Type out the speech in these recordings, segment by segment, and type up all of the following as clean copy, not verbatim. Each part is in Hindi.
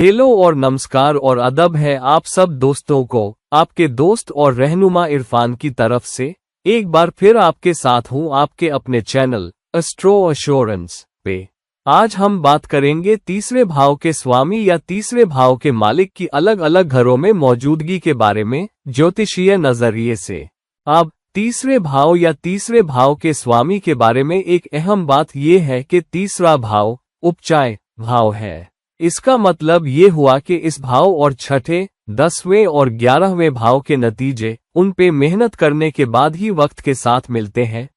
हेलो और नमस्कार और अदब है आप सब दोस्तों को। आपके दोस्त और रहनुमा इरफान की तरफ से एक बार फिर आपके साथ हूँ आपके अपने चैनल एस्ट्रो एश्योरेंस पे। आज हम बात करेंगे तीसरे भाव के स्वामी या तीसरे भाव के मालिक की अलग अलग घरों में मौजूदगी के बारे में ज्योतिषीय नजरिए से। अब तीसरे भाव या तीसरे भाव के स्वामी के बारे में एक अहम बात यह है कि तीसरा भाव उपचाय भाव है। इसका मतलब ये हुआ कि इस भाव और छठे, 10वें और 11वें भाव के नतीजे उन पे मेहनत करने के बाद ही वक्त के साथ मिलते हैं।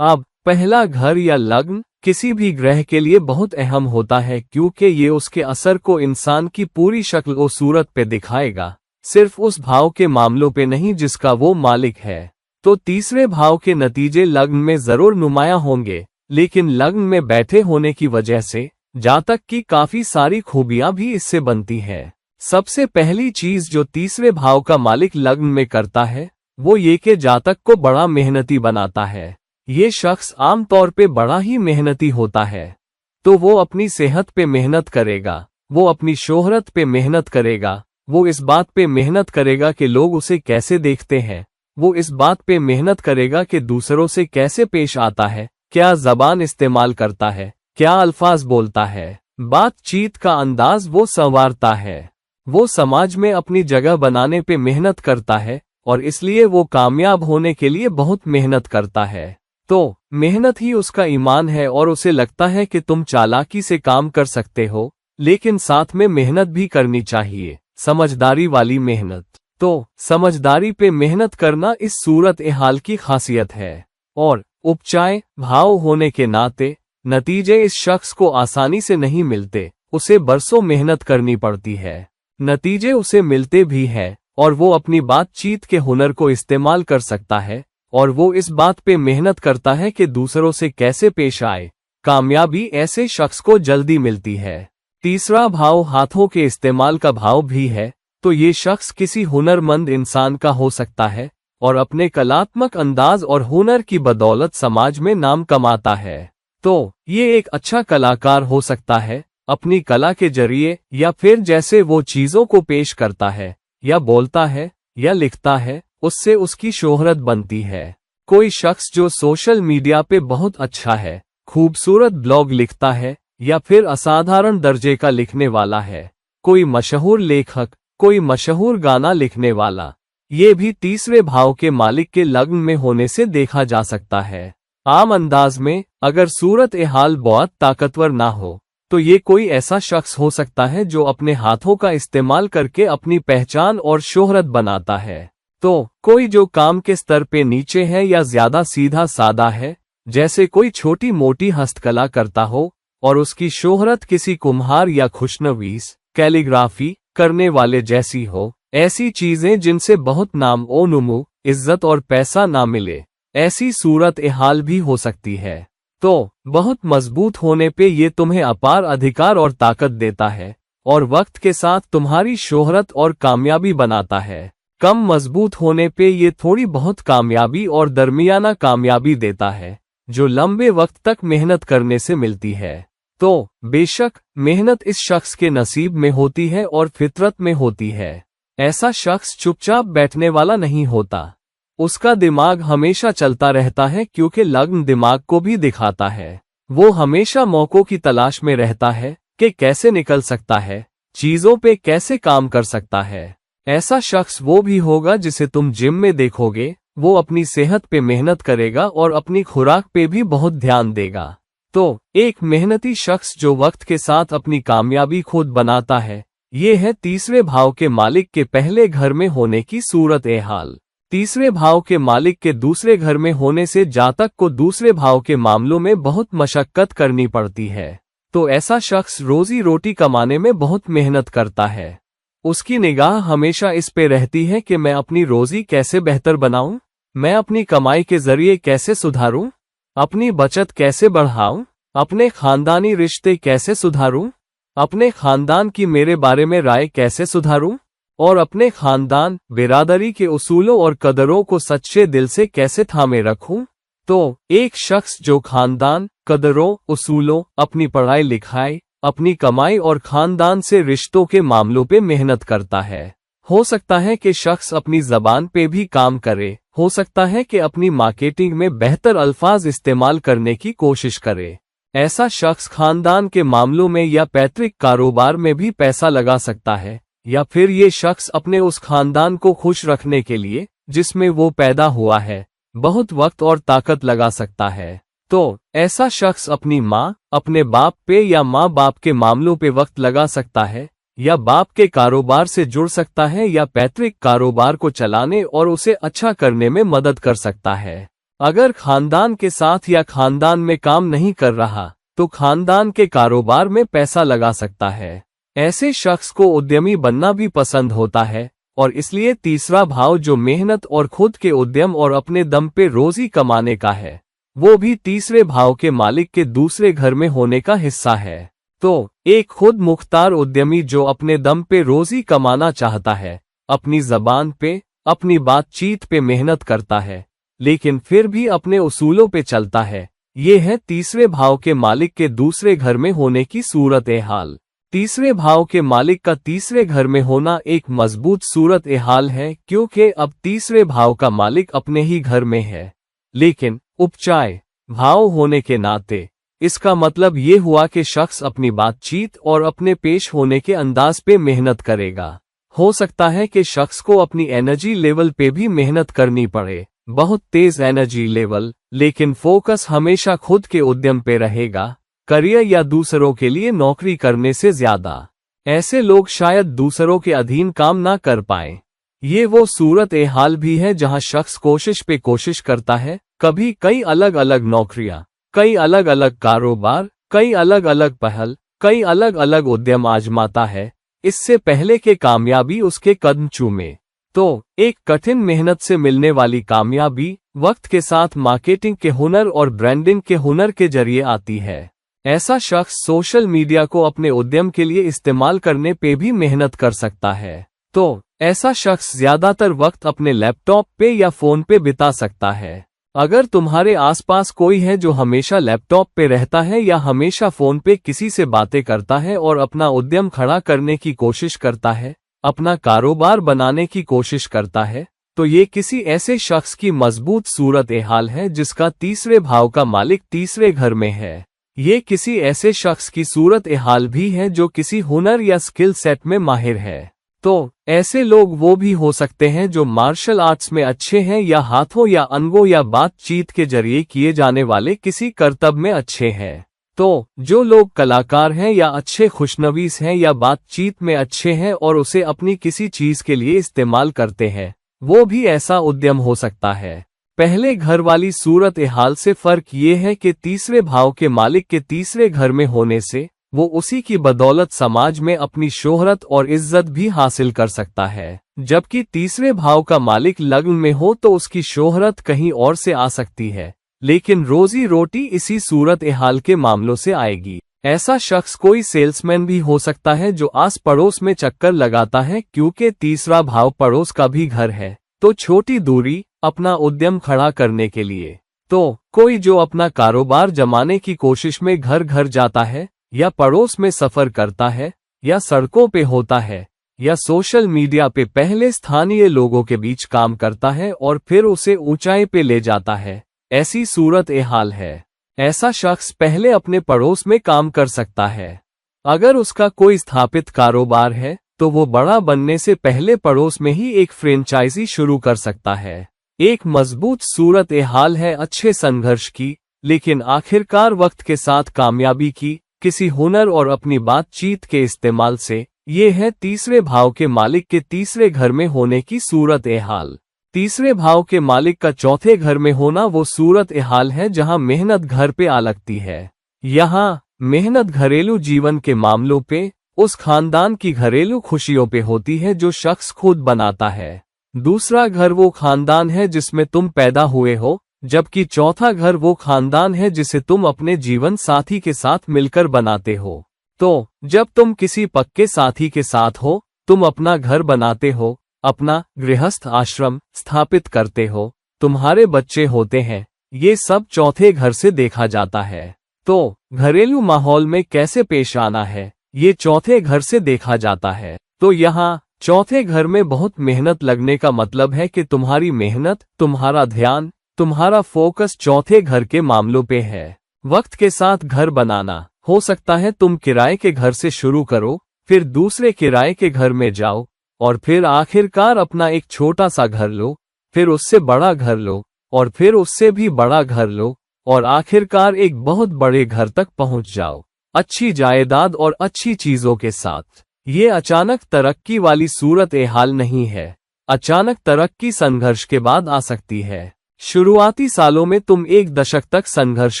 अब पहला घर या लग्न किसी भी ग्रह के लिए बहुत अहम होता है क्योंकि ये उसके असर को इंसान की पूरी शक्ल और सूरत पे दिखाएगा, सिर्फ उस भाव के मामलों पे नहीं जिसका वो मालिक है। तो तीसरे भाव के नतीजे लग्न में जरूर नुमायां होंगे, लेकिन लग्न में बैठे होने की वजह से जातक की काफी सारी खूबियां भी इससे बनती हैं। सबसे पहली चीज जो तीसरे भाव का मालिक लग्न में करता है वो ये कि जातक को बड़ा मेहनती बनाता है। ये शख्स आमतौर पे बड़ा ही मेहनती होता है, तो वो अपनी सेहत पे मेहनत करेगा, वो अपनी शोहरत पे मेहनत करेगा, वो इस बात पे मेहनत करेगा कि लोग उसे कैसे देखते हैं, वो इस बात पे मेहनत करेगा कि दूसरों से कैसे पेश आता है, क्या जबान इस्तेमाल करता है, क्या अल्फाज बोलता है, बातचीत का अंदाज वो संवारता है। वो समाज में अपनी जगह बनाने पे मेहनत करता है और इसलिए वो कामयाब होने के लिए बहुत मेहनत करता है। तो मेहनत ही उसका ईमान है और उसे लगता है कि तुम चालाकी से काम कर सकते हो, लेकिन साथ में मेहनत भी करनी चाहिए, समझदारी वाली मेहनत। तो समझदारी पे मेहनत करना इस सूरत ए हाल की खासियत है। और उपचाय भाव होने के नाते नतीजे इस शख्स को आसानी से नहीं मिलते, उसे बरसों मेहनत करनी पड़ती है। नतीजे उसे मिलते भी हैं और वो अपनी बातचीत के हुनर को इस्तेमाल कर सकता है और वो इस बात पे मेहनत करता है कि दूसरों से कैसे पेश आए। कामयाबी ऐसे शख्स को जल्दी मिलती है। तीसरा भाव हाथों के इस्तेमाल का भाव भी है, तो ये शख्स किसी हुनरमंद इंसान का हो सकता है और अपने कलात्मक अंदाज और हुनर की बदौलत समाज में नाम कमाता है। तो ये एक अच्छा कलाकार हो सकता है अपनी कला के जरिए, या फिर जैसे वो चीजों को पेश करता है या बोलता है या लिखता है उससे उसकी शोहरत बनती है। कोई शख्स जो सोशल मीडिया पे बहुत अच्छा है, खूबसूरत ब्लॉग लिखता है या फिर असाधारण दर्जे का लिखने वाला है, कोई मशहूर लेखक, कोई मशहूर गाना लिखने वाला, ये भी तीसरे भाव के मालिक के लग्न में होने से देखा जा सकता है। आम अंदाज में अगर सूरत ए हाल बहुत ताकतवर ना हो तो ये कोई ऐसा शख्स हो सकता है जो अपने हाथों का इस्तेमाल करके अपनी पहचान और शोहरत बनाता है। तो कोई जो काम के स्तर पे नीचे है या ज्यादा सीधा सादा है, जैसे कोई छोटी मोटी हस्तकला करता हो और उसकी शोहरत किसी कुम्हार या खुशनवीस कैलीग्राफी करने वाले जैसी हो, ऐसी चीजें जिनसे बहुत नाम ओ नुमू, इज्जत और पैसा ना मिले, ऐसी सूरत ए हाल भी हो सकती है। तो बहुत मजबूत होने पे ये तुम्हें अपार अधिकार और ताकत देता है और वक्त के साथ तुम्हारी शोहरत और कामयाबी बनाता है। कम मजबूत होने पे ये थोड़ी बहुत कामयाबी और दरमियाना कामयाबी देता है जो लंबे वक्त तक मेहनत करने से मिलती है। तो बेशक मेहनत इस शख्स के नसीब में होती है और फितरत में होती है। ऐसा शख्स चुपचाप बैठने वाला नहीं होता, उसका दिमाग हमेशा चलता रहता है क्योंकि लग्न दिमाग को भी दिखाता है। वो हमेशा मौकों की तलाश में रहता है कि कैसे निकल सकता है, चीजों पे कैसे काम कर सकता है। ऐसा शख्स वो भी होगा जिसे तुम जिम में देखोगे, वो अपनी सेहत पे मेहनत करेगा और अपनी खुराक पे भी बहुत ध्यान देगा। तो एक मेहनती शख्स जो वक्त के साथ अपनी कामयाबी खुद बनाता है, ये है तीसरे भाव के मालिक के पहले घर में होने की सूरत ए हाल। तीसरे भाव के मालिक के दूसरे घर में होने से जातक को दूसरे भाव के मामलों में बहुत मशक्कत करनी पड़ती है। तो ऐसा शख्स रोजी रोटी कमाने में बहुत मेहनत करता है। उसकी निगाह हमेशा इस पे रहती है कि मैं अपनी रोजी कैसे बेहतर बनाऊं, मैं अपनी कमाई के जरिए कैसे सुधारूं, अपनी बचत कैसे बढ़ाऊं, अपने खानदानी रिश्ते कैसे सुधारूं, अपने खानदान की मेरे बारे में राय कैसे सुधारूं और अपने खानदान बिरादरी के उसूलों और कदरों को सच्चे दिल से कैसे थामे रखूं। तो एक शख्स जो खानदान, कदरों, उसूलों, अपनी पढ़ाई लिखाई अपनी कमाई और खानदान से रिश्तों के मामलों पे मेहनत करता है। हो सकता है कि शख्स अपनी जबान पे भी काम करे, हो सकता है कि अपनी मार्केटिंग में बेहतर अल्फाज इस्तेमाल करने की कोशिश करे। ऐसा शख्स खानदान के मामलों में या पैतृक कारोबार में भी पैसा लगा सकता है, या फिर ये शख्स अपने उस खानदान को खुश रखने के लिए जिसमें वो पैदा हुआ है बहुत वक्त और ताकत लगा सकता है। तो ऐसा शख्स अपनी माँ, अपने बाप पे या माँ बाप के मामलों पे वक्त लगा सकता है, या बाप के कारोबार से जुड़ सकता है, या पैतृक कारोबार को चलाने और उसे अच्छा करने में मदद कर सकता है। अगर खानदान के साथ या खानदान में काम नहीं कर रहा तो खानदान के कारोबार में पैसा लगा सकता है। ऐसे शख्स को उद्यमी बनना भी पसंद होता है, और इसलिए तीसरा भाव जो मेहनत और खुद के उद्यम और अपने दम पे रोजी कमाने का है, वो भी तीसरे भाव के मालिक के दूसरे घर में होने का हिस्सा है। तो एक खुद मुख्तार उद्यमी जो अपने दम पे रोजी कमाना चाहता है, अपनी जबान पे, अपनी बातचीत पे मेहनत करता है, लेकिन फिर भी अपने उसूलों पे चलता है, ये है तीसरे भाव के मालिक के दूसरे घर में होने की सूरत हाल। तीसरे भाव के मालिक का तीसरे घर में होना एक मजबूत सूरत हाल है, क्योंकि अब तीसरे भाव का मालिक अपने ही घर में है, लेकिन उपचाय भाव होने के नाते इसका मतलब ये हुआ कि शख्स अपनी बातचीत और अपने पेश होने के अंदाज पे मेहनत करेगा। हो सकता है कि शख्स को अपनी एनर्जी लेवल पे भी मेहनत करनी पड़े, बहुत तेज एनर्जी लेवल, लेकिन फोकस हमेशा खुद के उद्यम पे रहेगा, करियर या दूसरों के लिए नौकरी करने से ज्यादा। ऐसे लोग शायद दूसरों के अधीन काम ना कर पाए। ये वो सूरत हाल भी है जहां शख्स कोशिश पे कोशिश करता है, कभी कई अलग अलग नौकरियां, कई अलग अलग कारोबार, कई अलग अलग पहल, कई अलग अलग उद्यम आजमाता है, इससे पहले कि कामयाबी उसके कदम चूमे। तो एक कठिन मेहनत से मिलने वाली कामयाबी वक्त के साथ मार्केटिंग के हुनर और ब्रांडिंग के हुनर के जरिए आती है। ऐसा शख्स सोशल मीडिया को अपने उद्यम के लिए इस्तेमाल करने पे भी मेहनत कर सकता है। तो ऐसा शख्स ज्यादातर वक्त अपने लैपटॉप पे या फोन पे बिता सकता है। अगर तुम्हारे आसपास कोई है जो हमेशा लैपटॉप पे रहता है या हमेशा फोन पे किसी से बातें करता है और अपना उद्यम खड़ा करने की कोशिश करता है, अपना कारोबार बनाने की कोशिश करता है, तो ये किसी ऐसे शख्स की मजबूत सूरत हाल है जिसका तीसरे भाव का मालिक तीसरे घर में है। ये किसी ऐसे शख्स की सूरत हाल भी है जो किसी हुनर या स्किल सेट में माहिर है। तो ऐसे लोग वो भी हो सकते हैं जो मार्शल आर्ट्स में अच्छे हैं, या हाथों या अंगों या बातचीत के जरिए किए जाने वाले किसी करतब में अच्छे हैं। तो जो लोग कलाकार हैं या अच्छे खुशनवीस हैं या बातचीत में अच्छे हैं और उसे अपनी किसी चीज के लिए इस्तेमाल करते हैं, वो भी ऐसा उद्यम हो सकता है। पहले घर वाली सूरत हाल से फर्क ये है कि तीसरे भाव के मालिक के तीसरे घर में होने से वो उसी की बदौलत समाज में अपनी शोहरत और इज्जत भी हासिल कर सकता है, जबकि तीसरे भाव का मालिक लग्न में हो तो उसकी शोहरत कहीं और से आ सकती है, लेकिन रोजी रोटी इसी सूरत हाल के मामलों से आएगी। ऐसा शख्स कोई सेल्समैन भी हो सकता है जो आस पड़ोस में चक्कर लगाता है, क्योंकि तीसरा भाव पड़ोस का भी घर है, तो छोटी दूरी अपना उद्यम खड़ा करने के लिए। तो कोई जो अपना कारोबार जमाने की कोशिश में घर घर जाता है, या पड़ोस में सफर करता है, या सड़कों पे होता है, या सोशल मीडिया पे पहले स्थानीय लोगों के बीच काम करता है और फिर उसे ऊंचाई पे ले जाता है, ऐसी सूरत हाल है। ऐसा शख्स पहले अपने पड़ोस में काम कर सकता है। अगर उसका कोई स्थापित कारोबार है तो वो बड़ा बनने से पहले पड़ोस में ही एक फ्रेंचाइजी शुरू कर सकता है। एक मजबूत सूरत हाल है अच्छे संघर्ष की, लेकिन आखिरकार वक्त के साथ कामयाबी की, किसी हुनर और अपनी बातचीत के इस्तेमाल से। ये है तीसरे भाव के मालिक के तीसरे घर में होने की सूरत हाल। तीसरे भाव के मालिक का चौथे घर में होना वो सूरत हाल है जहां मेहनत घर पे आ लगती है। यहाँ मेहनत घरेलू जीवन के मामलों पे, उस खानदान की घरेलू खुशियों पे होती है जो शख्स खुद बनाता है। दूसरा घर वो खानदान है जिसमें तुम पैदा हुए हो, जबकि चौथा घर वो खानदान है जिसे तुम अपने जीवन साथी के साथ मिलकर बनाते हो। तो जब तुम किसी पक्के साथी के साथ हो, तुम अपना घर बनाते हो, अपना गृहस्थ आश्रम स्थापित करते हो, तुम्हारे बच्चे होते हैं, ये सब चौथे घर से देखा जाता है। तो घरेलू माहौल में कैसे पेश आना है, ये चौथे घर से देखा जाता है। तो यहाँ चौथे घर में बहुत मेहनत लगने का मतलब है कि तुम्हारी मेहनत, तुम्हारा ध्यान, तुम्हारा फोकस चौथे घर के मामलों पे है। वक्त के साथ घर बनाना, हो सकता है तुम किराए के घर से शुरू करो, फिर दूसरे किराए के घर में जाओ और फिर आखिरकार अपना एक छोटा सा घर लो, फिर उससे बड़ा घर लो और फिर उससे भी बड़ा घर लो और आखिरकार एक बहुत बड़े घर तक पहुंच जाओ, अच्छी जायदाद और अच्छी चीजों के साथ। ये अचानक तरक्की वाली सूरत ए हाल नहीं है। अचानक तरक्की संघर्ष के बाद आ सकती है। शुरुआती सालों में तुम एक दशक तक संघर्ष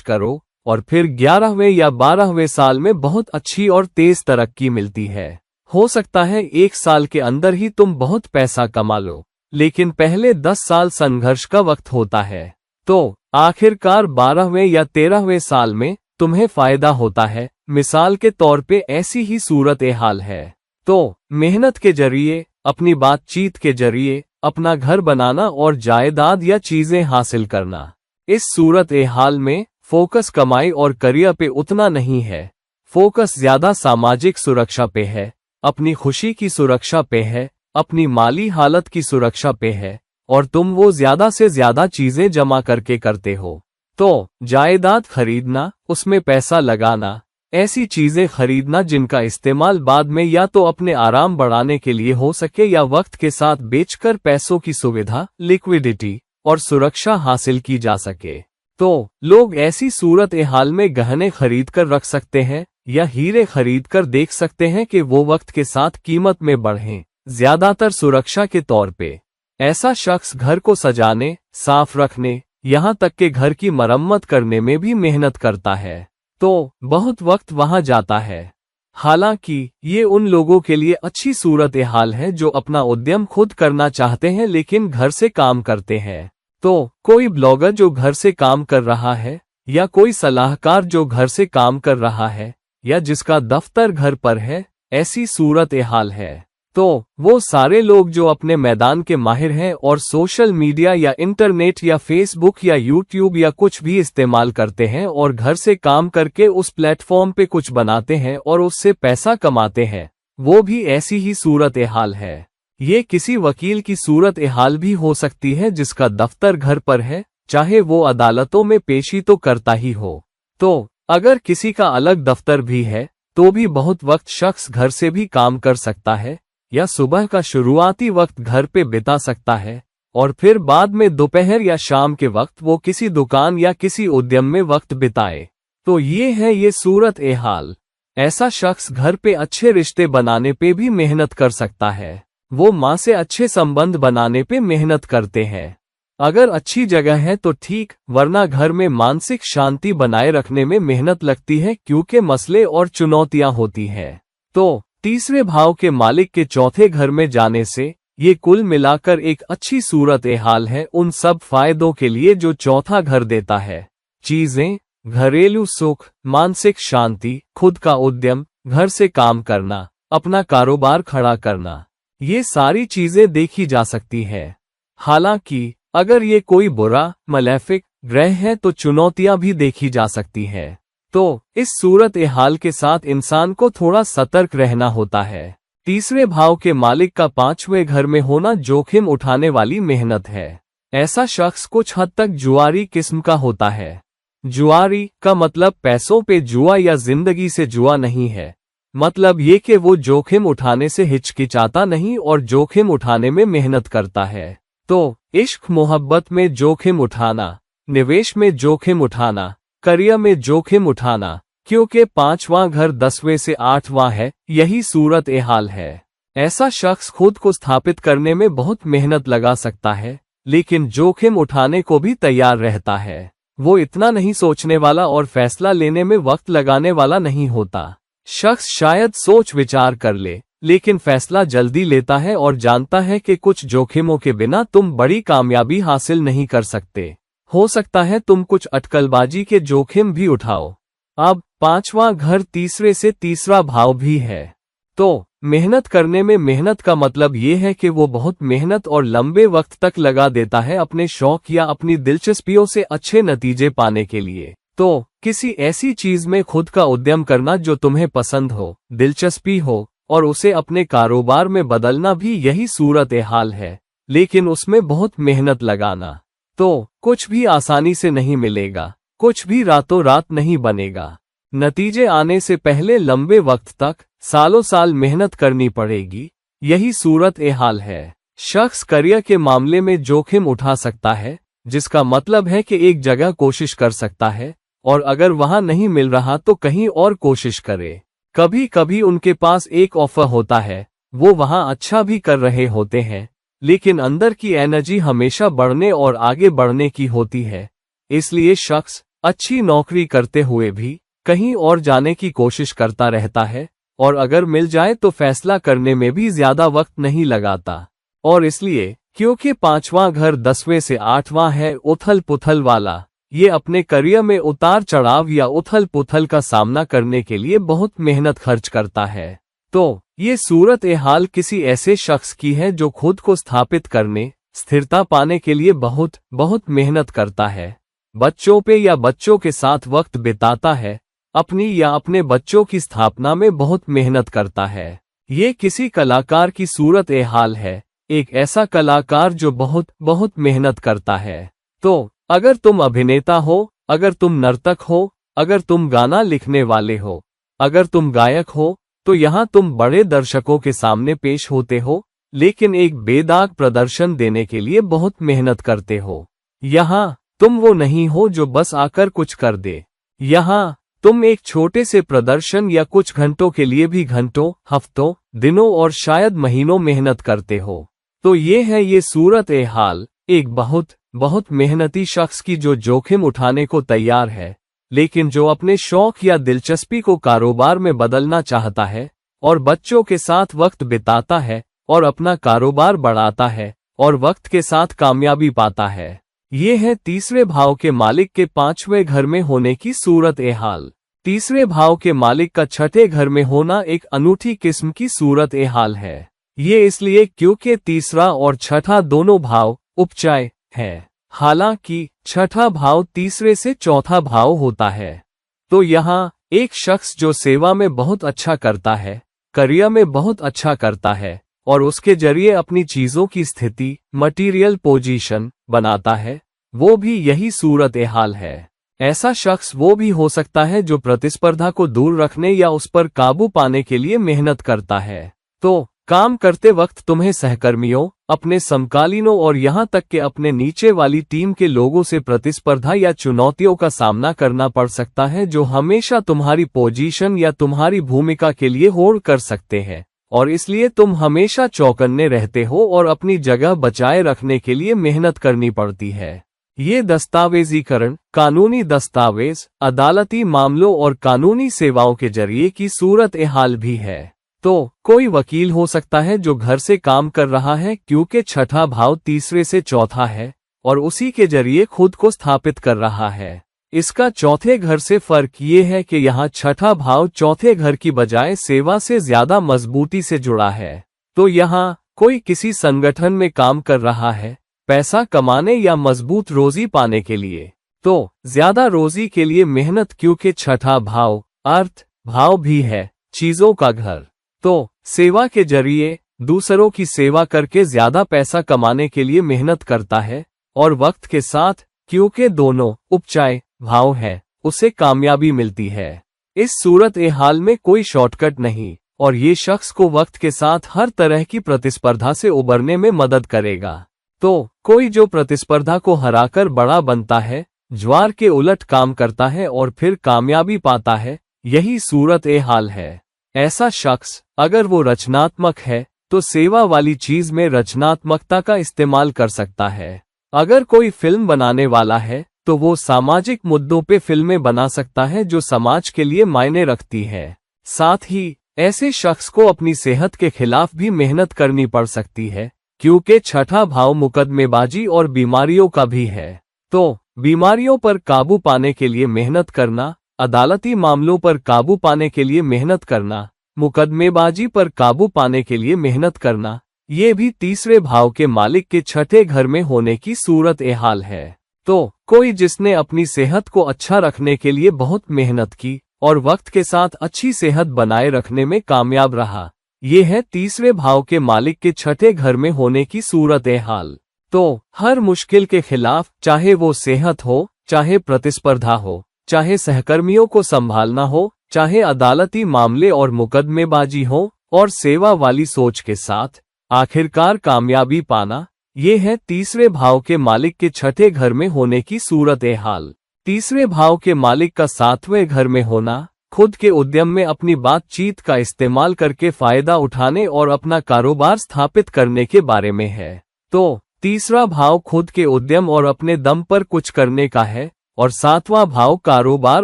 करो और फिर 11वें या 12वें साल में बहुत अच्छी और तेज तरक्की मिलती है। हो सकता है 1 साल के अंदर ही तुम बहुत पैसा कमा लो, लेकिन पहले 10 साल संघर्ष का वक्त होता है। तो आखिरकार 12वें या 13वें साल में तुम्हें फायदा होता है। मिसाल के तौर पे ऐसी ही सूरत ए हाल है। तो मेहनत के जरिए, अपनी बातचीत के जरिए अपना घर बनाना और जायदाद या चीजें हासिल करना। इस सूरत ए हाल में फोकस कमाई और करियर पे उतना नहीं है। फोकस ज्यादा सामाजिक सुरक्षा पे है, अपनी खुशी की सुरक्षा पे है, अपनी माली हालत की सुरक्षा पे है और तुम वो ज्यादा से ज्यादा चीजें जमा करके करते हो। तो जायदाद खरीदना, उसमें पैसा लगाना, ऐसी चीजें खरीदना जिनका इस्तेमाल बाद में या तो अपने आराम बढ़ाने के लिए हो सके या वक्त के साथ बेचकर पैसों की सुविधा, लिक्विडिटी और सुरक्षा हासिल की जा सके। तो लोग ऐसी सूरत ए हाल में गहने खरीद कर रख सकते हैं या हीरे खरीद कर देख सकते हैं कि वो वक्त के साथ कीमत में बढ़ें, ज्यादातर सुरक्षा के तौर पे। ऐसा शख्स घर को सजाने, साफ रखने, यहाँ तक कि घर की मरम्मत करने में भी मेहनत करता है। तो बहुत वक्त वहां जाता है। हालांकि ये उन लोगों के लिए अच्छी सूरत ए हाल है जो अपना उद्यम खुद करना चाहते हैं लेकिन घर से काम करते हैं। तो कोई ब्लॉगर जो घर से काम कर रहा है या कोई सलाहकार जो घर से काम कर रहा है या जिसका दफ्तर घर पर है, ऐसी सूरत ए हाल है। तो वो सारे लोग जो अपने मैदान के माहिर हैं और सोशल मीडिया या इंटरनेट या फेसबुक या यूट्यूब या कुछ भी इस्तेमाल करते हैं और घर से काम करके उस प्लेटफॉर्म पे कुछ बनाते हैं और उससे पैसा कमाते हैं, वो भी ऐसी ही सूरत ए हाल है। ये किसी वकील की सूरत ए हाल भी हो सकती है जिसका दफ्तर घर पर है, चाहे वो अदालतों में पेशी तो करता ही हो। तो अगर किसी का अलग दफ्तर भी है तो भी बहुत वक्त शख्स घर से भी काम कर सकता है या सुबह का शुरुआती वक्त घर पे बिता सकता है और फिर बाद में दोपहर या शाम के वक्त वो किसी दुकान या किसी उद्यम में वक्त बिताए। तो ये है ये सूरत ए हाल। ऐसा शख्स घर पे अच्छे रिश्ते बनाने पे भी मेहनत कर सकता है। वो माँ से अच्छे संबंध बनाने पे मेहनत करते हैं। अगर अच्छी जगह है तो ठीक, वरना घर में मानसिक शांति बनाए रखने में मेहनत लगती है क्योंकि मसले और चुनौतियां होती हैं। तो तीसरे भाव के मालिक के चौथे घर में जाने से ये कुल मिलाकर एक अच्छी सूरत ए हाल है उन सब फायदों के लिए जो चौथा घर देता है। चीजें, घरेलू सुख, मानसिक शांति, खुद का उद्यम, घर से काम करना, अपना कारोबार खड़ा करना, ये सारी चीजें देखी जा सकती है। हालांकि अगर ये कोई बुरा, मलेफिक ग्रह है तो चुनौतियां भी देखी जा सकती है। तो इस सूरत ए हाल के साथ इंसान को थोड़ा सतर्क रहना होता है। तीसरे भाव के मालिक का 5वें घर में होना जोखिम उठाने वाली मेहनत है। ऐसा शख्स कुछ हद तक जुआरी किस्म का होता है। जुआरी का मतलब पैसों पे जुआ या जिंदगी से जुआ नहीं है। मतलब ये कि वो जोखिम उठाने से हिचकिचाता नहीं और जोखिम उठाने में मेहनत करता है। तो इश्क मोहब्बत में जोखिम उठाना, निवेश में जोखिम उठाना, करियर में जोखिम उठाना, क्योंकि 5वां घर 10वें से 8वां है, यही सूरत ए हाल है। ऐसा शख्स खुद को स्थापित करने में बहुत मेहनत लगा सकता है, लेकिन जोखिम उठाने को भी तैयार रहता है। वो इतना नहीं सोचने वाला और फैसला लेने में वक्त लगाने वाला नहीं होता। शख्स शायद सोच विचार कर ले, लेकिन फैसला जल्दी लेता है और जानता है कि कुछ जोखिमों के बिना तुम बड़ी कामयाबी हासिल नहीं कर सकते। हो सकता है तुम कुछ अटकलबाजी के जोखिम भी उठाओ। अब 5वां घर तीसरे से तीसरा भाव भी है। तो मेहनत करने में मेहनत का मतलब ये है कि वो बहुत मेहनत और लंबे वक्त तक लगा देता है अपने शौक या अपनी दिलचस्पियों से अच्छे नतीजे पाने के लिए। तो किसी ऐसी चीज में खुद का उद्यम करना जो तुम्हें पसंद हो, दिलचस्पी हो, और उसे अपने कारोबार में बदलना भी यही सूरत हाल है, लेकिन उसमें बहुत मेहनत लगाना। तो कुछ भी आसानी से नहीं मिलेगा, कुछ भी रातों रात नहीं बनेगा। नतीजे आने से पहले लंबे वक्त तक, सालों साल मेहनत करनी पड़ेगी। यही सूरत हाल है। शख्स करियर के मामले में जोखिम उठा सकता है, जिसका मतलब है कि एक जगह कोशिश कर सकता है, और अगर वहां नहीं मिल रहा तो कहीं और कोशिश करे। कभी कभी उनके पास एक ऑफर होता है, वो वहां अच्छा भी कर रहे होते हैं, लेकिन अंदर की एनर्जी हमेशा बढ़ने और आगे बढ़ने की होती है। इसलिए शख्स अच्छी नौकरी करते हुए भी कहीं और जाने की कोशिश करता रहता है, और अगर मिल जाए तो फैसला करने में भी ज्यादा वक्त नहीं लगाता। और इसलिए क्योंकि 5वां घर 10वें से 8वां है, उथल पुथल वाला, ये अपने करियर में उतार चढ़ाव या उथल पुथल का सामना करने के लिए बहुत मेहनत खर्च करता है। तो ये सूरत हाल किसी ऐसे शख्स की है जो खुद को स्थापित करने, स्थिरता पाने के लिए बहुत बहुत मेहनत करता है। बच्चों पे या बच्चों के साथ वक्त बिताता है, अपनी या अपने बच्चों की स्थापना में बहुत मेहनत करता है। ये किसी कलाकार की सूरत हाल है, एक ऐसा कलाकार जो बहुत बहुत मेहनत करता है। तो अगर तुम अभिनेता हो, अगर तुम नर्तक हो, अगर तुम गाना लिखने वाले हो, अगर तुम गायक हो, तो यहाँ तुम बड़े दर्शकों के सामने पेश होते हो, लेकिन एक बेदाग प्रदर्शन देने के लिए बहुत मेहनत करते हो। यहाँ तुम वो नहीं हो जो बस आकर कुछ कर दे। यहाँ तुम एक छोटे से प्रदर्शन या कुछ घंटों के लिए भी घंटों, हफ्तों, दिनों और शायद महीनों मेहनत करते हो। तो ये है ये सूरत हाल एक बहुत बहुत मेहनती शख्स की जो जोखिम उठाने को तैयार है, लेकिन जो अपने शौक या दिलचस्पी को कारोबार में बदलना चाहता है, और बच्चों के साथ वक्त बिताता है, और अपना कारोबार बढ़ाता है, और वक्त के साथ कामयाबी पाता है। ये है तीसरे भाव के मालिक के 5वें घर में होने की सूरत हाल। तीसरे भाव के मालिक का छठे घर में होना एक अनूठी किस्म की सूरत हाल है। ये इसलिए क्योंकि तीसरा और छठा दोनों भाव उपचय है, हालांकि छठा भाव तीसरे से चौथा भाव होता है। तो यहाँ एक शख्स जो सेवा में बहुत अच्छा करता है, करियर में बहुत अच्छा करता है, और उसके जरिए अपनी चीजों की स्थिति, मटीरियल पोजीशन बनाता है, वो भी यही सूरत हाल है। ऐसा शख्स वो भी हो सकता है जो प्रतिस्पर्धा को दूर रखने या उस पर काबू पाने के लिए मेहनत करता है। तो काम करते वक्त तुम्हें सहकर्मियों, अपने समकालीनों और यहाँ तक कि अपने नीचे वाली टीम के लोगों से प्रतिस्पर्धा या चुनौतियों का सामना करना पड़ सकता है, जो हमेशा तुम्हारी पोजीशन या तुम्हारी भूमिका के लिए होड़ कर सकते हैं, और इसलिए तुम हमेशा चौकन्ने रहते हो और अपनी जगह बचाए रखने के लिए मेहनत करनी पड़ती है। ये दस्तावेजीकरण, कानूनी दस्तावेज, अदालती मामलों और कानूनी सेवाओं के जरिए की सूरत हाल भी है। तो कोई वकील हो सकता है जो घर से काम कर रहा है क्योंकि छठा भाव तीसरे से चौथा है, और उसी के जरिए खुद को स्थापित कर रहा है। इसका चौथे घर से फर्क ये है कि यहाँ छठा भाव चौथे घर की बजाय सेवा से ज्यादा मजबूती से जुड़ा है। तो यहाँ कोई किसी संगठन में काम कर रहा है, पैसा कमाने या मजबूत रोजी पाने के लिए। तो ज्यादा रोजी के लिए मेहनत, क्योंकि छठा भाव अर्थ भाव भी है, चीजों का घर। तो सेवा के जरिए दूसरों की सेवा करके ज्यादा पैसा कमाने के लिए मेहनत करता है, और वक्त के साथ क्योंकि दोनों उपचय भाव है, उसे कामयाबी मिलती है। इस सूरत हाल में कोई शॉर्टकट नहीं, और ये शख्स को वक्त के साथ हर तरह की प्रतिस्पर्धा से उबरने में मदद करेगा। तो कोई जो प्रतिस्पर्धा को हराकर बड़ा बनता है, ज्वार के उलट काम करता है और फिर कामयाबी पाता है, यही सूरत हाल है। ऐसा शख्स अगर वो रचनात्मक है तो सेवा वाली चीज में रचनात्मकता का इस्तेमाल कर सकता है। अगर कोई फिल्म बनाने वाला है तो वो सामाजिक मुद्दों पे फिल्में बना सकता है जो समाज के लिए मायने रखती है। साथ ही ऐसे शख्स को अपनी सेहत के खिलाफ भी मेहनत करनी पड़ सकती है, क्योंकि छठा भाव मुकदमेबाजी और बीमारियों का भी है। तो बीमारियों पर काबू पाने के लिए मेहनत करना, अदालती मामलों पर काबू पाने के लिए मेहनत करना, मुकदमेबाजी पर काबू पाने के लिए मेहनत करना, ये भी तीसरे भाव के मालिक के छठे घर में होने की सूरत हाल है। तो कोई जिसने अपनी सेहत को अच्छा रखने के लिए बहुत मेहनत की और वक्त के साथ अच्छी सेहत बनाए रखने में कामयाब रहा। ये है तीसरे भाव के मालिक के छठे घर में होने की सूरत हाल। तो हर मुश्किल के खिलाफ, चाहे वो सेहत हो, चाहे प्रतिस्पर्धा हो, चाहे सहकर्मियों को संभालना हो, चाहे अदालती मामले और मुकदमेबाजी हो, और सेवा वाली सोच के साथ आखिरकार कामयाबी पाना, ये है तीसरे भाव के मालिक के छठे घर में होने की सूरत हाल। तीसरे भाव के मालिक का सातवें घर में होना खुद के उद्यम में अपनी बातचीत का इस्तेमाल करके फायदा उठाने और अपना कारोबार स्थापित करने के बारे में है। तो तीसरा भाव खुद के उद्यम और अपने दम पर कुछ करने का है, और सातवां भाव कारोबार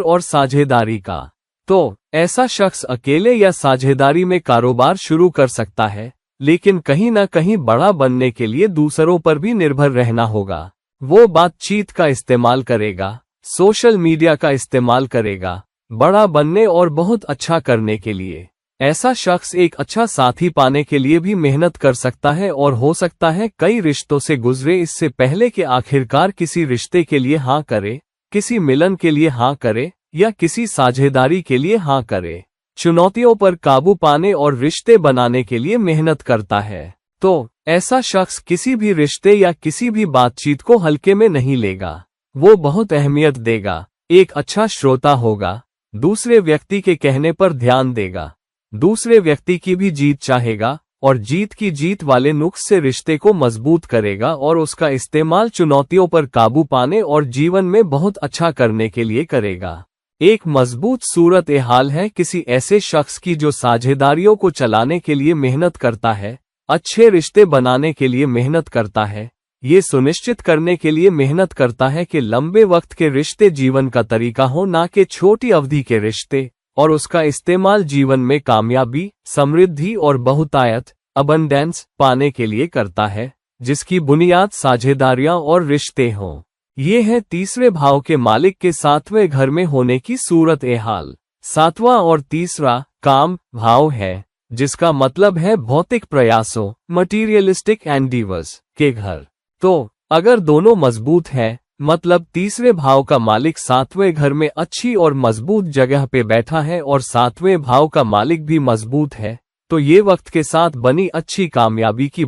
और साझेदारी का। तो ऐसा शख्स अकेले या साझेदारी में कारोबार शुरू कर सकता है, लेकिन कहीं ना कहीं बड़ा बनने के लिए दूसरों पर भी निर्भर रहना होगा। वो बातचीत का इस्तेमाल करेगा, सोशल मीडिया का इस्तेमाल करेगा, बड़ा बनने और बहुत अच्छा करने के लिए। ऐसा शख्स एक अच्छा साथी पाने के लिए भी मेहनत कर सकता है, और हो सकता है कई रिश्तों से गुजरे इससे पहले कि आखिरकार किसी रिश्ते के लिए हाँ करे, किसी मिलन के लिए हाँ करे, या किसी साझेदारी के लिए हाँ करे। चुनौतियों पर काबू पाने और रिश्ते बनाने के लिए मेहनत करता है। तो ऐसा शख्स किसी भी रिश्ते या किसी भी बातचीत को हल्के में नहीं लेगा। वो बहुत अहमियत देगा, एक अच्छा श्रोता होगा, दूसरे व्यक्ति के कहने पर ध्यान देगा, दूसरे व्यक्ति की भी जीत चाहेगा, और जीत की जीत वाले नुक्स से रिश्ते को मजबूत करेगा और उसका इस्तेमाल चुनौतियों पर काबू पाने और जीवन में बहुत अच्छा करने के लिए करेगा। एक मजबूत सूरत हाल है किसी ऐसे शख्स की जो साझेदारियों को चलाने के लिए मेहनत करता है, अच्छे रिश्ते बनाने के लिए मेहनत करता है, ये सुनिश्चित करने के लिए मेहनत करता है कि लंबे वक्त के रिश्ते जीवन का तरीका हो, ना कि छोटी अवधि के रिश्ते, और उसका इस्तेमाल जीवन में कामयाबी, समृद्धि और बहुतायत अबंडेंस पाने के लिए करता है, जिसकी बुनियाद साझेदारियां और रिश्ते हों। ये है तीसरे भाव के मालिक के सातवें घर में होने की सूरत हाल। सातवां और तीसरा काम भाव है, जिसका मतलब है भौतिक प्रयासों, मटीरियलिस्टिक एंडीवर्स के घर। तो अगर दोनों मजबूत हैं, मतलब तीसरे भाव का मालिक सातवें घर में अच्छी और मजबूत जगह पे बैठा है और सातवें भाव का मालिक भी मजबूत है, तो ये वक्त के साथ बनी अच्छी कामयाबी की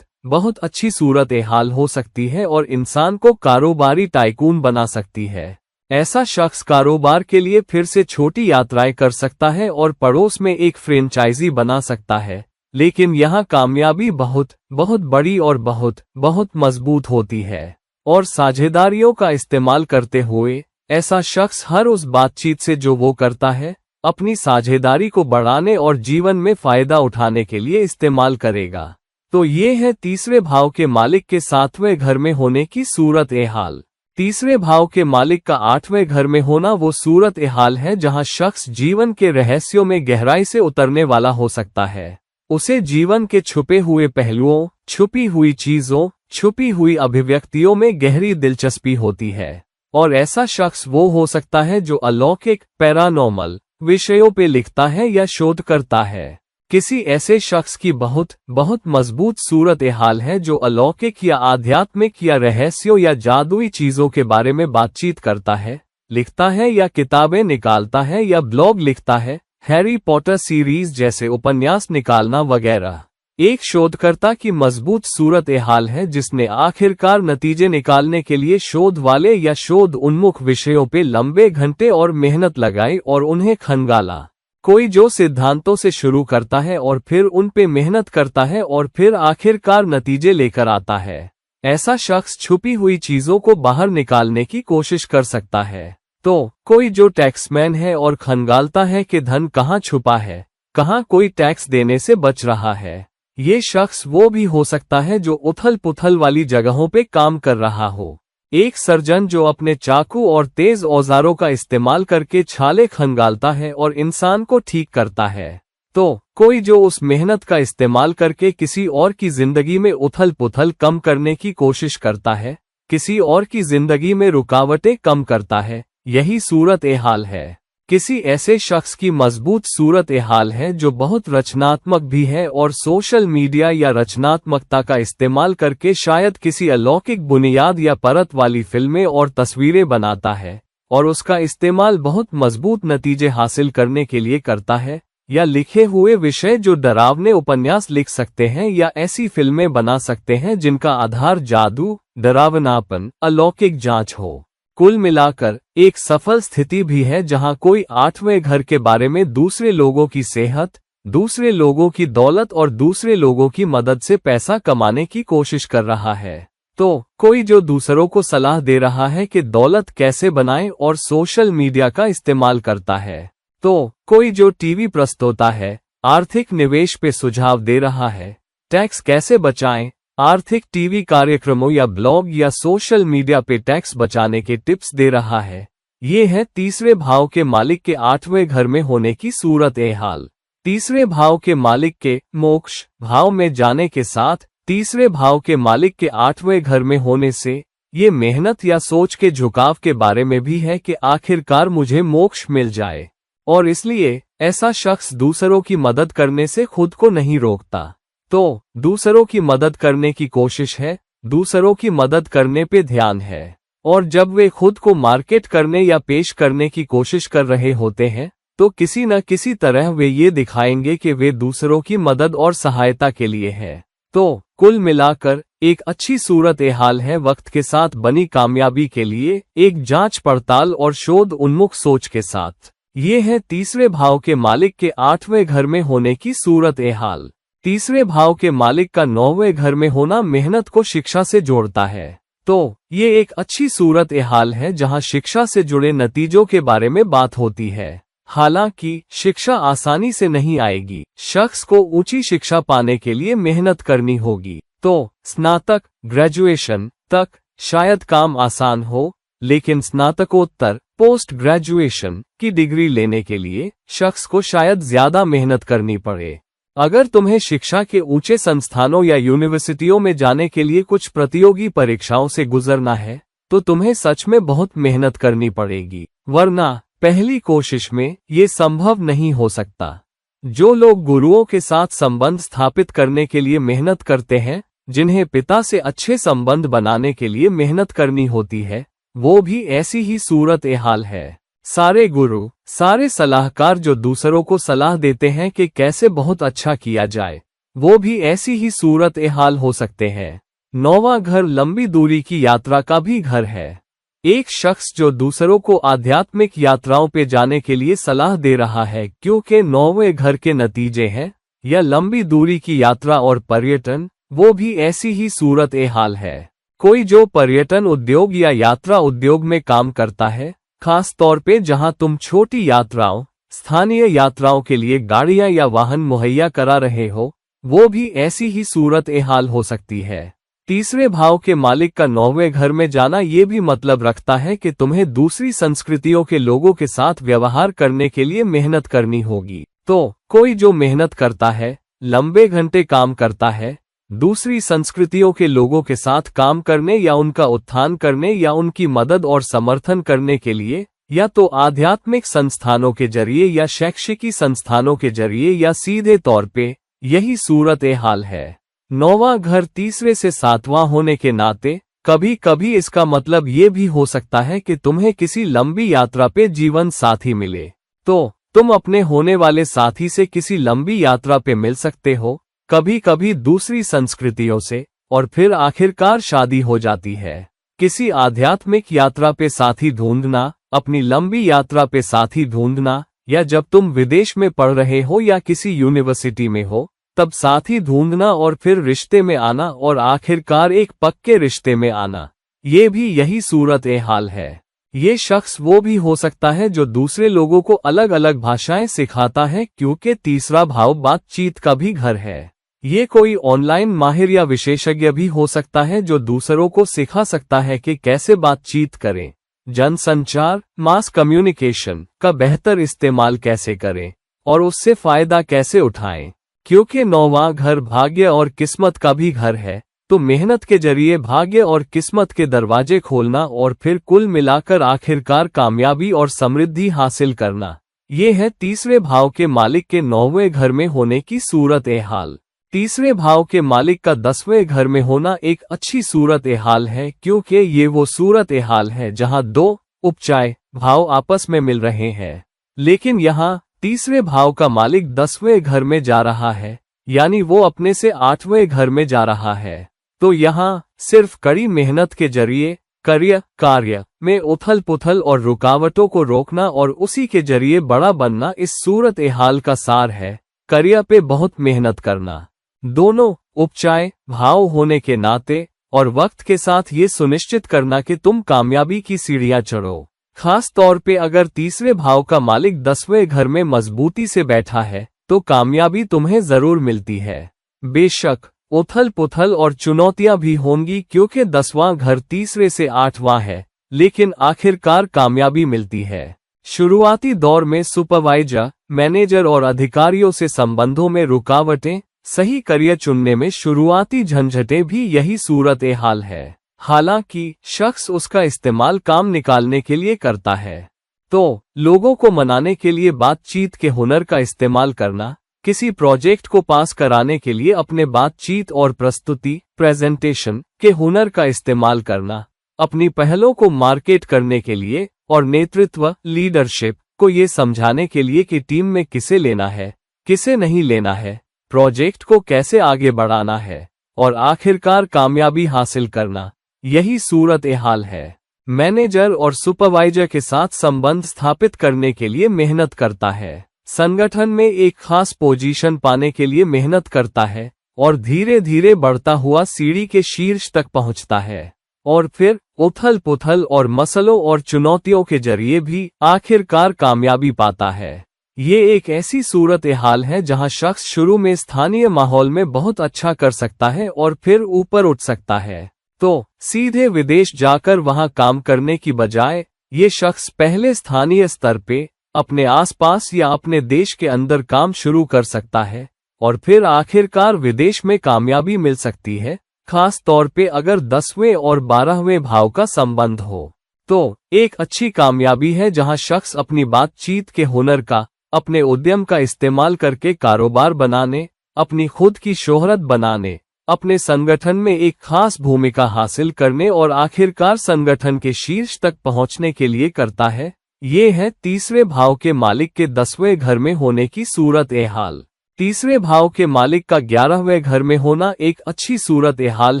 बहुत अच्छी सूरत हाल हो सकती है और इंसान को कारोबारी टाइकून बना सकती है। ऐसा शख्स कारोबार के लिए फिर से छोटी यात्राएं कर सकता है और पड़ोस में एक फ्रेंचाइजी बना सकता है, लेकिन यहाँ कामयाबी बहुत बड़ी और बहुत मजबूत होती है। और साझेदारियों का इस्तेमाल करते हुए ऐसा शख्स हर उस बातचीत से जो वो करता है, अपनी साझेदारी को बढ़ाने और जीवन में फायदा उठाने के लिए इस्तेमाल करेगा। तो ये है तीसरे भाव के मालिक के सातवें घर में होने की सूरत हाल। तीसरे भाव के मालिक का आठवें घर में होना वो सूरत हाल है जहां शख्स जीवन के रहस्यों में गहराई से उतरने वाला हो सकता है। उसे जीवन के छुपे हुए पहलुओं, छुपी हुई चीजों, छुपी हुई अभिव्यक्तियों में गहरी दिलचस्पी होती है। और ऐसा शख्स वो हो सकता है जो अलौकिक, पैरानॉर्मल विषयों पे लिखता है या शोध करता है। किसी ऐसे शख्स की बहुत मजबूत सूरत हाल है जो अलौकिक या आध्यात्मिक या रहस्यों या जादुई चीजों के बारे में बातचीत करता है, लिखता है या किताबें निकालता है या ब्लॉग लिखता है, हैरी पॉटर सीरीज जैसे उपन्यास निकालना वगैरह। एक शोधकर्ता की मजबूत सूरत हाल है जिसने आखिरकार नतीजे निकालने के लिए शोध वाले या शोध उन्मुख विषयों पे लंबे घंटे और मेहनत लगाई और उन्हें खंगाला। कोई जो सिद्धांतों से शुरू करता है और फिर उन पे मेहनत करता है और फिर आखिरकार नतीजे लेकर आता है। ऐसा शख्स छुपी हुई चीजों को बाहर निकालने की कोशिश कर सकता है। तो कोई जो टैक्समैन है और खंगालता है कि धन कहाँ छुपा है, कहाँ कोई टैक्स देने से बच रहा है। ये शख्स वो भी हो सकता है जो उथल पुथल वाली जगहों पे काम कर रहा हो। एक सर्जन जो अपने चाकू और तेज औजारों का इस्तेमाल करके छाले खंगालता है और इंसान को ठीक करता है। तो कोई जो उस मेहनत का इस्तेमाल करके किसी और की जिंदगी में उथल पुथल कम करने की कोशिश करता है, किसी और की जिंदगी में रुकावटें कम करता है। यही सूरत हाल है। किसी ऐसे शख्स की मजबूत सूरत हाल है जो बहुत रचनात्मक भी है और सोशल मीडिया या रचनात्मकता का इस्तेमाल करके शायद किसी अलौकिक बुनियाद या परत वाली फिल्में और तस्वीरें बनाता है और उसका इस्तेमाल बहुत मजबूत नतीजे हासिल करने के लिए करता है, या लिखे हुए विषय जो डरावने उपन्यास लिख सकते हैं या ऐसी फिल्में बना सकते हैं जिनका आधार जादू, डरावनापन, अलौकिक जांच हो। कुल मिलाकर एक सफल स्थिति भी है जहां कोई आठवें घर के बारे में दूसरे लोगों की सेहत, दूसरे लोगों की दौलत और दूसरे लोगों की मदद से पैसा कमाने की कोशिश कर रहा है। तो कोई जो दूसरों को सलाह दे रहा है कि दौलत कैसे बनाएं और सोशल मीडिया का इस्तेमाल करता है। तो कोई जो टीवी प्रस्तोता है, आर्थिक निवेश पे सुझाव दे रहा है, टैक्स कैसे बचाएं, आर्थिक टीवी कार्यक्रमों या ब्लॉग या सोशल मीडिया पे टैक्स बचाने के टिप्स दे रहा है। ये है तीसरे भाव के मालिक के आठवें घर में होने की सूरत हाल। तीसरे भाव के मालिक के मोक्ष भाव में जाने के साथ तीसरे भाव के मालिक के आठवें घर में होने से ये मेहनत या सोच के झुकाव के बारे में भी है कि आखिरकार मुझे मोक्ष मिल जाए, और इसलिए ऐसा शख्स दूसरों की मदद करने से खुद को नहीं रोकता। तो दूसरों की मदद करने की कोशिश है, दूसरों की मदद करने पे ध्यान है, और जब वे खुद को मार्केट करने या पेश करने की कोशिश कर रहे होते हैं तो किसी न किसी तरह वे ये दिखाएंगे कि वे दूसरों की मदद और सहायता के लिए हैं। तो कुल मिलाकर एक अच्छी सूरत हाल है वक्त के साथ बनी कामयाबी के लिए एक जांच पड़ताल और शोध उन्मुख सोच के साथ। ये है तीसरे भाव के मालिक के आठवें घर में होने की सूरत हाल। तीसरे भाव के मालिक का नौवें घर में होना मेहनत को शिक्षा से जोड़ता है। तो ये एक अच्छी सूरत हाल है जहां शिक्षा से जुड़े नतीजों के बारे में बात होती है। हालांकि शिक्षा आसानी से नहीं आएगी, शख्स को ऊंची शिक्षा पाने के लिए मेहनत करनी होगी। तो स्नातक, ग्रेजुएशन तक शायद काम आसान हो, लेकिन स्नातकोत्तर, पोस्ट ग्रेजुएशन की डिग्री लेने के लिए शख्स को शायद ज्यादा मेहनत करनी पड़े। अगर तुम्हें शिक्षा के ऊंचे संस्थानों या यूनिवर्सिटियों में जाने के लिए कुछ प्रतियोगी परीक्षाओं से गुजरना है तो तुम्हें सच में बहुत मेहनत करनी पड़ेगी, वरना पहली कोशिश में ये संभव नहीं हो सकता। जो लोग गुरुओं के साथ संबंध स्थापित करने के लिए मेहनत करते हैं, जिन्हें पिता से अच्छे संबंध बनाने के लिए मेहनत करनी होती है, वो भी ऐसी ही सूरत हाल है। सारे गुरु, सारे सलाहकार जो दूसरों को सलाह देते हैं कि कैसे बहुत अच्छा किया जाए, वो भी ऐसी ही सूरत हाल हो सकते हैं। नौवां घर लंबी दूरी की यात्रा का भी घर है। एक शख्स जो दूसरों को आध्यात्मिक यात्राओं पे जाने के लिए सलाह दे रहा है क्योंकि नौवें घर के नतीजे हैं, या लंबी दूरी की यात्रा और पर्यटन, वो भी ऐसी ही सूरत हाल है। कोई जो पर्यटन उद्योग या यात्रा उद्योग में काम करता है, खास तौर पे जहां तुम छोटी यात्राओं, स्थानीय यात्राओं के लिए गाड़ियां या वाहन मुहैया करा रहे हो, वो भी ऐसी ही सूरत हाल हो सकती है। तीसरे भाव के मालिक का नौवें घर में जाना ये भी मतलब रखता है कि तुम्हें दूसरी संस्कृतियों के लोगों के साथ व्यवहार करने के लिए मेहनत करनी होगी। तो कोई जो मेहनत करता है, लंबे घंटे काम करता है, दूसरी संस्कृतियों के लोगों के साथ काम करने या उनका उत्थान करने या उनकी मदद और समर्थन करने के लिए, या तो आध्यात्मिक संस्थानों के जरिए या शैक्षिकी संस्थानों के जरिए या सीधे तौर पे, यही सूरत हाल है। नौवां घर तीसरे से सातवां होने के नाते कभी कभी इसका मतलब ये भी हो सकता है कि तुम्हें किसी लंबी यात्रा पे जीवन साथी मिले। तो तुम अपने होने वाले साथी से किसी लंबी यात्रा पे मिल सकते हो, कभी कभी दूसरी संस्कृतियों से, और फिर आखिरकार शादी हो जाती है। किसी आध्यात्मिक यात्रा पे साथी ढूंढना, अपनी लंबी यात्रा पे साथी ढूंढना, या जब तुम विदेश में पढ़ रहे हो या किसी यूनिवर्सिटी में हो तब साथी ढूंढना और फिर रिश्ते में आना और आखिरकार एक पक्के रिश्ते में आना, ये भी यही सूरत हाल है। ये शख्स वो भी हो सकता है जो दूसरे लोगों को अलग अलग भाषाएं सिखाता है क्योंकि तीसरा भाव बातचीत का भी घर है। ये कोई ऑनलाइन माहिर या विशेषज्ञ भी हो सकता है जो दूसरों को सिखा सकता है कि कैसे बातचीत करें, जनसंचार, मास कम्युनिकेशन का बेहतर इस्तेमाल कैसे करें और उससे फायदा कैसे उठाएं। क्योंकि नौवां घर भाग्य और किस्मत का भी घर है, तो मेहनत के जरिए भाग्य और किस्मत के दरवाजे खोलना और फिर कुल मिलाकर आखिरकार कामयाबी और समृद्धि हासिल करना, ये है तीसरे भाव के मालिक के 9वें घर में होने की सूरत ए हाल। तीसरे भाव के मालिक का 10वें घर में होना एक अच्छी सूरत ए हाल है, क्योंकि ये वो सूरत ए हाल है जहां दो उपचाय भाव आपस में मिल रहे हैं। लेकिन यहाँ तीसरे भाव का मालिक 10वें घर में जा रहा है, यानी वो अपने से 8वें घर में जा रहा है। तो यहाँ सिर्फ कड़ी मेहनत के जरिए कार्य में उथल पुथल और रुकावटों को रोकना और उसी के जरिए बड़ा बनना इस सूरत ए हाल का सार है। कार्य पे बहुत मेहनत करना, दोनों उपचाय भाव होने के नाते, और वक्त के साथ ये सुनिश्चित करना कि तुम कामयाबी की सीढ़ियां चढ़ो। खास तौर पे अगर तीसरे भाव का मालिक 10वें घर में मजबूती से बैठा है तो कामयाबी तुम्हें जरूर मिलती है। बेशक उथल पुथल और चुनौतियां भी होंगी, क्योंकि 10वां घर तीसरे से 8वां है, लेकिन आखिरकार कामयाबी मिलती है। शुरुआती दौर में सुपरवाइजर, मैनेजर और अधिकारियों से संबंधों में रुकावटें, सही करियर चुनने में शुरुआती झंझटें भी यही सूरत ए हाल है। हालांकि शख्स उसका इस्तेमाल काम निकालने के लिए करता है, तो लोगों को मनाने के लिए बातचीत के हुनर का इस्तेमाल करना, किसी प्रोजेक्ट को पास कराने के लिए अपने बातचीत और प्रस्तुति प्रेजेंटेशन के हुनर का इस्तेमाल करना, अपनी पहलों को मार्केट करने के लिए और नेतृत्व लीडरशिप को ये समझाने के लिए कि टीम में किसे लेना है किसे नहीं लेना है, प्रोजेक्ट को कैसे आगे बढ़ाना है, और आखिरकार कामयाबी हासिल करना, यही सूरत ए हाल है। मैनेजर और सुपरवाइजर के साथ संबंध स्थापित करने के लिए मेहनत करता है, संगठन में एक खास पोजीशन पाने के लिए मेहनत करता है और धीरे धीरे बढ़ता हुआ सीढ़ी के शीर्ष तक पहुंचता है, और फिर उथल पुथल और मसलों और चुनौतियों के जरिए भी आखिरकार कामयाबी पाता है। ये एक ऐसी सूरत ए हाल है जहां शख्स शुरू में स्थानीय माहौल में बहुत अच्छा कर सकता है और फिर ऊपर उठ सकता है, तो सीधे विदेश जाकर वहां काम करने की बजाय ये शख्स पहले स्थानीय स्तर पे अपने आसपास या अपने देश के अंदर काम शुरू कर सकता है और फिर आखिरकार विदेश में कामयाबी मिल सकती है। खास तौर पे अगर 10वें और 12वें भाव का संबंध हो, तो एक अच्छी कामयाबी है जहां शख्स अपनी बातचीत के हुनर का, अपने उद्यम का इस्तेमाल करके कारोबार बनाने, अपनी खुद की शोहरत बनाने, अपने संगठन में एक खास भूमिका हासिल करने और आखिरकार संगठन के शीर्ष तक पहुंचने के लिए करता है। ये है तीसरे भाव के मालिक के 10वें घर में होने की सूरत ए हाल। तीसरे भाव के मालिक का 11वें घर में होना एक अच्छी सूरत ए हाल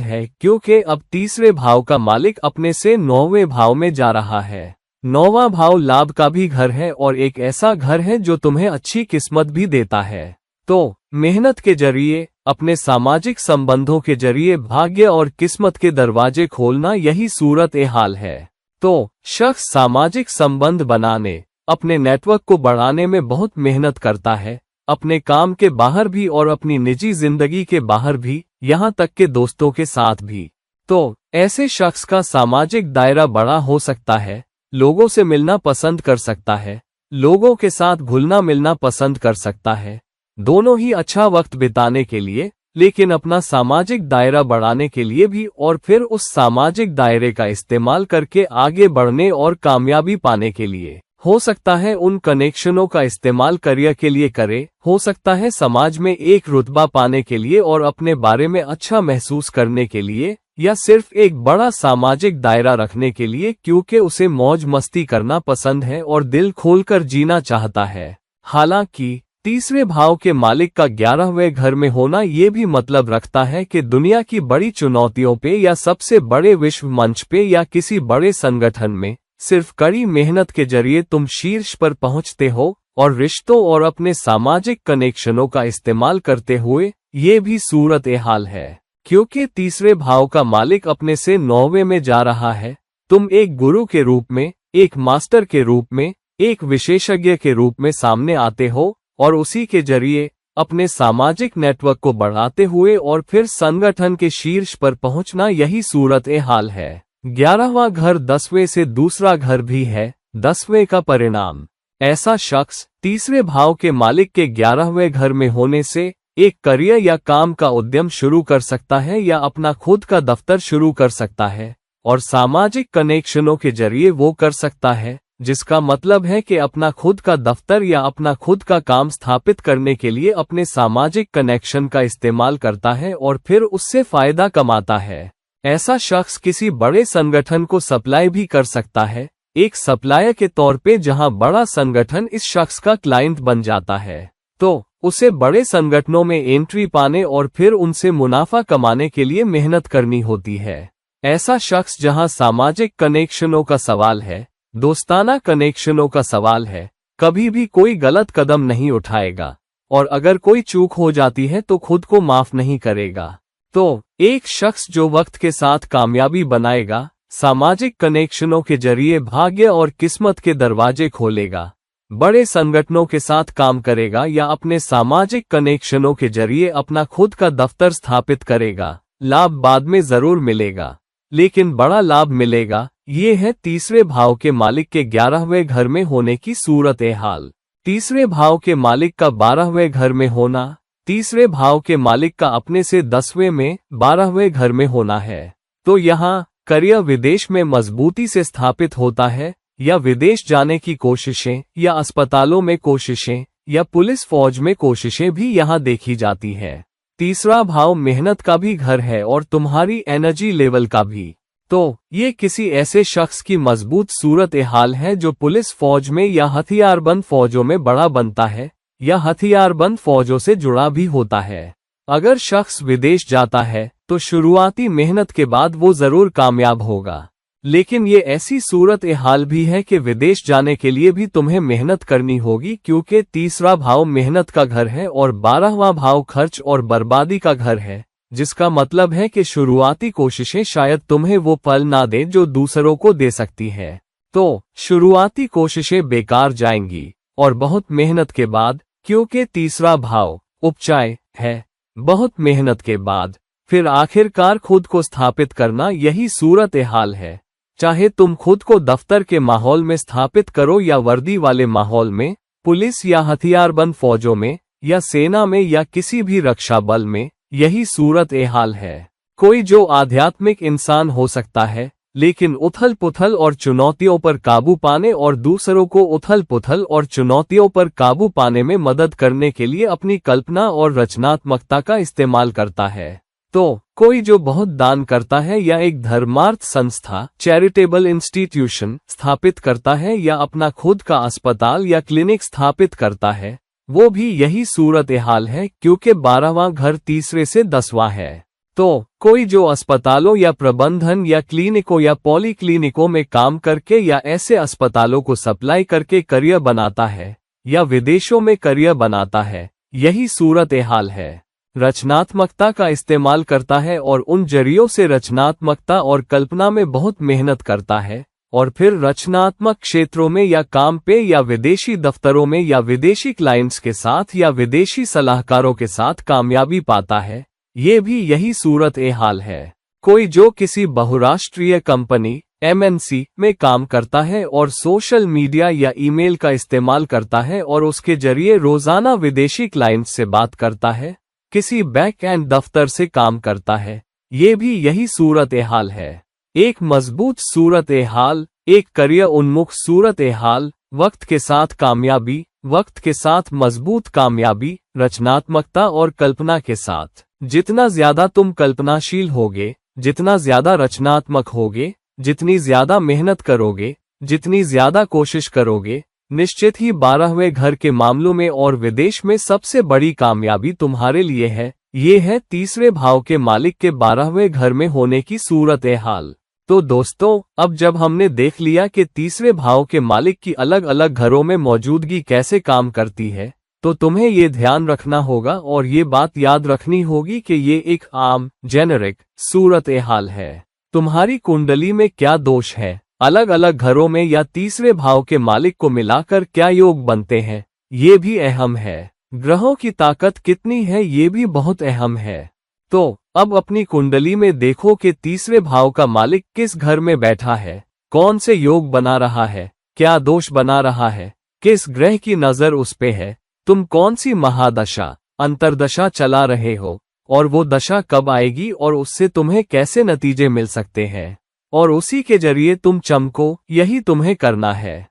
है, क्योंकि अब तीसरे भाव का मालिक अपने से 9वें भाव में जा रहा है। 9वां भाव लाभ का भी घर है और एक ऐसा घर है जो तुम्हें अच्छी किस्मत भी देता है। तो मेहनत के जरिए, अपने सामाजिक संबंधों के जरिए भाग्य और किस्मत के दरवाजे खोलना, यही सूरत ए हाल है। तो शख्स सामाजिक संबंध बनाने, अपने नेटवर्क को बढ़ाने में बहुत मेहनत करता है, अपने काम के बाहर भी और अपनी निजी जिंदगी के बाहर भी, यहाँ तक के दोस्तों के साथ भी। तो ऐसे शख्स का सामाजिक दायरा बड़ा हो सकता है, लोगों से मिलना पसंद कर सकता है, लोगों के साथ घुलना मिलना पसंद कर सकता है, दोनों ही अच्छा वक्त बिताने के लिए, लेकिन अपना सामाजिक दायरा बढ़ाने के लिए भी, और फिर उस सामाजिक दायरे का इस्तेमाल करके आगे बढ़ने और कामयाबी पाने के लिए। हो सकता है उन कनेक्शनों का इस्तेमाल करियर के लिए करे, हो सकता है समाज में एक रुतबा पाने के लिए और अपने बारे में अच्छा महसूस करने के लिए, या सिर्फ एक बड़ा सामाजिक दायरा रखने के लिए, क्योंकि उसे मौज मस्ती करना पसंद है और दिल खोलकर जीना चाहता है। हालांकि तीसरे भाव के मालिक का 11वें घर में होना ये भी मतलब रखता है कि दुनिया की बड़ी चुनौतियों पे या सबसे बड़े विश्व मंच पे या किसी बड़े संगठन में सिर्फ कड़ी मेहनत के जरिए तुम शीर्ष पर पहुंचते हो, और रिश्तों और अपने सामाजिक कनेक्शनों का इस्तेमाल करते हुए, ये भी सूरत ए हाल है। क्योंकि तीसरे भाव का मालिक अपने से 9वें में जा रहा है, तुम एक गुरु के रूप में, एक मास्टर के रूप में, एक विशेषज्ञ के रूप में सामने आते हो, और उसी के जरिए अपने सामाजिक नेटवर्क को बढ़ाते हुए और फिर संगठन के शीर्ष पर पहुंचना, यही सूरत ए हाल है। 11वां घर 10वें से दूसरा घर भी है, 10वें का परिणाम। ऐसा शख्स तीसरे भाव के मालिक के 11वें घर में होने से एक करियर या काम का उद्यम शुरू कर सकता है या अपना खुद का दफ्तर शुरू कर सकता है, और सामाजिक कनेक्शनों के जरिए वो कर सकता है, जिसका मतलब है कि अपना खुद का दफ्तर या अपना खुद का काम स्थापित करने के लिए अपने सामाजिक कनेक्शन का इस्तेमाल करता है और फिर उससे फायदा कमाता है। ऐसा शख्स किसी बड़े संगठन को सप्लाई भी कर सकता है, एक सप्लायर के तौर पे, जहां बड़ा संगठन इस शख्स का क्लाइंट बन जाता है। तो उसे बड़े संगठनों में एंट्री पाने और फिर उनसे मुनाफा कमाने के लिए मेहनत करनी होती है। ऐसा शख्स जहां सामाजिक कनेक्शनों का सवाल है, दोस्ताना कनेक्शनों का सवाल है, कभी भी कोई गलत कदम नहीं उठाएगा, और अगर कोई चूक हो जाती है तो खुद को माफ नहीं करेगा। तो एक शख्स जो वक्त के साथ कामयाबी बनाएगा, सामाजिक कनेक्शनों के जरिए भाग्य और किस्मत के दरवाजे खोलेगा, बड़े संगठनों के साथ काम करेगा या अपने सामाजिक कनेक्शनों के जरिए अपना खुद का दफ्तर स्थापित करेगा, लाभ बाद में जरूर मिलेगा, लेकिन बड़ा लाभ मिलेगा। ये है तीसरे भाव के मालिक के 11वें घर में होने की सूरत हाल। तीसरे भाव के मालिक का 12वें घर में होना, तीसरे भाव के मालिक का अपने से 10वें में 12वें घर में होना है। तो यहाँ करियर विदेश में मजबूती से स्थापित होता है, या विदेश जाने की कोशिशें, या अस्पतालों में कोशिशें, या पुलिस फौज में कोशिशें भी यहाँ देखी जाती हैं। तीसरा भाव मेहनत का भी घर है और तुम्हारी एनर्जी लेवल का भी। तो ये किसी ऐसे शख्स की मजबूत सूरत हाल है जो पुलिस फौज में या हथियारबंद फौजों में बड़ा बनता है, या हथियारबंद फौजों से जुड़ा भी होता है। अगर शख्स विदेश जाता है तो शुरुआती मेहनत के बाद वो जरूर कामयाब होगा, लेकिन ये ऐसी सूरत हाल भी है कि विदेश जाने के लिए भी तुम्हें मेहनत करनी होगी, क्योंकि तीसरा भाव मेहनत का घर है और 12वां भाव खर्च और बर्बादी का घर है, जिसका मतलब है कि शुरुआती कोशिशें शायद तुम्हें वो फल ना दें जो दूसरों को दे सकती है। तो शुरुआती कोशिशें बेकार जाएंगी, और बहुत मेहनत के बाद, क्योंकि तीसरा भाव उपचाय है, बहुत मेहनत के बाद फिर आखिरकार खुद को स्थापित करना, यही सूरत हाल है। चाहे तुम खुद को दफ्तर के माहौल में स्थापित करो या वर्दी वाले माहौल में, पुलिस या हथियारबंद फौजों में, या सेना में, या किसी भी रक्षा बल में, यही सूरत हाल है। कोई जो आध्यात्मिक इंसान हो सकता है, लेकिन उथल पुथल और चुनौतियों पर काबू पाने और दूसरों को उथल पुथल और चुनौतियों पर काबू पाने में मदद करने के लिए अपनी कल्पना और रचनात्मकता का इस्तेमाल करता है। तो कोई जो बहुत दान करता है या एक धर्मार्थ संस्था, चैरिटेबल इंस्टीट्यूशन स्थापित करता है, या अपना खुद का अस्पताल या क्लिनिक स्थापित करता है, वो भी यही सूरत हाल है, क्योंकि 12वां घर तीसरे से 10वां है। तो कोई जो अस्पतालों या प्रबंधन या क्लिनिकों या पॉलीक्लिनिकों में काम करके या ऐसे अस्पतालों को सप्लाई करके करियर बनाता है, या विदेशों में करियर बनाता है, यही सूरत हाल है। रचनात्मकता का इस्तेमाल करता है और उन जरियों से रचनात्मकता और कल्पना में बहुत मेहनत करता है, और फिर रचनात्मक क्षेत्रों में या काम पे या विदेशी दफ्तरों में या विदेशी क्लाइंट्स के साथ या विदेशी सलाहकारों के साथ कामयाबी पाता है, ये भी यही सूरत हाल है। कोई जो किसी बहुराष्ट्रीय कंपनी MNC में काम करता है और सोशल मीडिया या ईमेल का इस्तेमाल करता है और उसके जरिए रोजाना विदेशी क्लाइंट्स से बात करता है, किसी बैक एंड दफ्तर से काम करता है, ये भी यही सूरत हाल है। एक मजबूत सूरत हाल, एक करियर उन्मुख सूरत हाल, वक्त के साथ कामयाबी, वक्त के साथ मजबूत कामयाबी, रचनात्मकता और कल्पना के साथ। जितना ज्यादा तुम कल्पनाशील होगे, जितना ज्यादा रचनात्मक होगे, जितनी ज्यादा मेहनत करोगे, जितनी ज्यादा कोशिश करोगे, निश्चित ही 12वें घर के मामलों में और विदेश में सबसे बड़ी कामयाबी तुम्हारे लिए है। ये है तीसरे भाव के मालिक के 12वें घर में होने की सूरत हाल। तो दोस्तों, अब जब हमने देख लिया कि तीसरे भाव के मालिक की अलग अलग घरों में मौजूदगी कैसे काम करती है, तो तुम्हें ये ध्यान रखना होगा और ये बात याद रखनी होगी कि ये एक आम जेनेरिक सूरत हाल है। तुम्हारी कुंडली में क्या दोष है, अलग अलग घरों में या तीसरे भाव के मालिक को मिलाकर क्या योग बनते हैं, ये भी अहम है। ग्रहों की ताकत कितनी है, ये भी बहुत अहम है। तो अब अपनी कुंडली में देखो कि तीसरे भाव का मालिक किस घर में बैठा है, कौन से योग बना रहा है, क्या दोष बना रहा है, किस ग्रह की नजर उस पे है, तुम कौन सी महादशा, अंतर्दशा चला रहे हो और वो दशा कब आएगी और उससे तुम्हें कैसे नतीजे मिल सकते हैं और उसी के जरिए तुम चमको, यही तुम्हें करना है।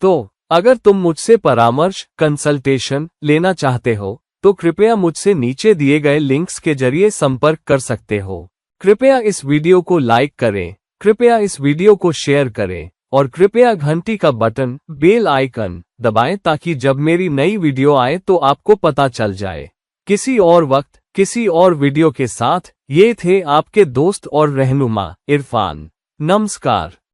तो अगर तुम मुझसे परामर्श कंसल्टेशन लेना चाहते हो तो कृपया मुझसे नीचे दिए गए लिंक्स के जरिए संपर्क कर सकते हो। कृपया इस वीडियो को लाइक करें, कृपया इस वीडियो को शेयर करें और कृपया घंटी का बटन बेल आइकन दबाएं ताकि जब मेरी नई वीडियो आए तो आपको पता चल जाए। किसी और वक्त किसी और वीडियो के साथ ये थे आपके दोस्त और रहनुमा इरफान। नमस्कार।